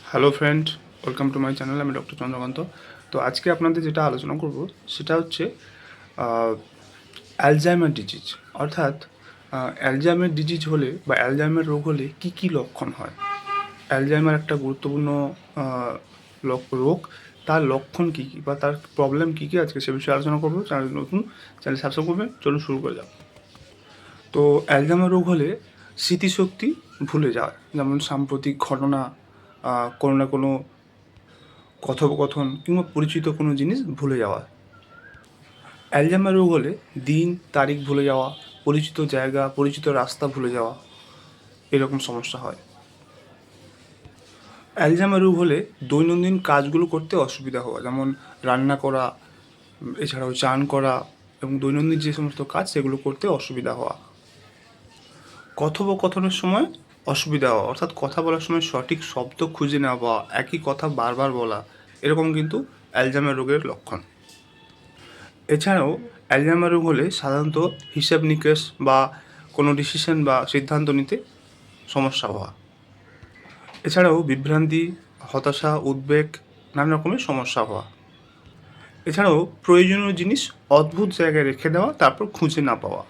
Hello friend, welcome to my channel. আমি doctor Chandrakant. তো আজকে আপনাদের যেটা আলোচনা করব সেটা হচ্ছে অ্যালজাইমার ডিজিজ। অর্থাৎ অ্যালজাইমার ডিজিজ হলে বা অ্যালজাইমার রোগ হলে কী কী লক্ষণ হয়। অ্যালজাইমার একটা গুরুত্বপূর্ণ রোগ। তার লক্ষণ কী কী বা তার প্রবলেম কী কী, আজকে সে বিষয়ে আলোচনা করবো। চ্যানেল নতুন, চ্যানেল সাবস্ক্রাইব করবেন। চলুন শুরু করে যাও। তো অ্যালজাইমার রোগ হলে স্মৃতিশক্তি ভুলে যাওয়া, যেমন সাম্প্রতিক ঘটনা, কোনো না কোনো কথোপকথন কিংবা পরিচিত কোনো জিনিস ভুলে যাওয়া। অ্যালজাইমার রোগ হলে দিন তারিখ ভুলে যাওয়া, পরিচিত জায়গা পরিচিত রাস্তা ভুলে যাওয়া, এরকম সমস্যা হয়। অ্যালজাইমার রোগ হলে দৈনন্দিন কাজগুলো করতে অসুবিধা হওয়া, যেমন রান্না করা, এছাড়াও চান করা এবং দৈনন্দিন যে সমস্ত কাজ সেগুলো করতে অসুবিধা হওয়া। কথোপকথনের সময় অসুবিধা হওয়া, অর্থাৎ কথা বলার সময় সঠিক শব্দ খুঁজে না পাওয়া, একই কথা বারবার বলা, এরকম কিন্তু অ্যালজাইমার রোগের লক্ষণ। এছাড়াও অ্যালজাইমার রোগ হলে সাধারণত হিসাব নিকেশ বা কোনো ডিসিশন বা সিদ্ধান্ত নিতে সমস্যা হওয়া। এছাড়াও বিভ্রান্তি, হতাশা, উদ্বেগ, নানা রকমের সমস্যা হওয়া। এছাড়াও প্রয়োজনীয় জিনিস অদ্ভুত জায়গায় রেখে দেওয়া, তারপর খুঁজে না পাওয়া।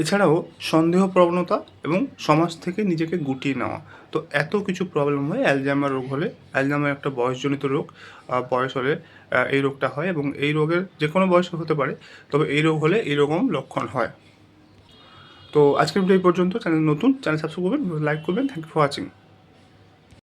এছাড়াও সন্দেহ প্রবণতা এবং সমাজ থেকে নিজেকে গুটিয়ে নেওয়া। তো এত কিছু প্রবলেম হয় অ্যালজাইমার রোগ হলে। অ্যালজাইমার একটা বয়সজনিত রোগ। বয়স হলে এই রোগটা হয় এবং এই রোগের যে কোনো বয়সে হতে পারে, তবে এই রোগ হলে এইরকম লক্ষণ হয়। তো আজকের ভিডিও এই পর্যন্ত। চ্যানেল নতুন, চ্যানেল সাবস্ক্রাইব করবেন, লাইক করবেন। Thank you for watching.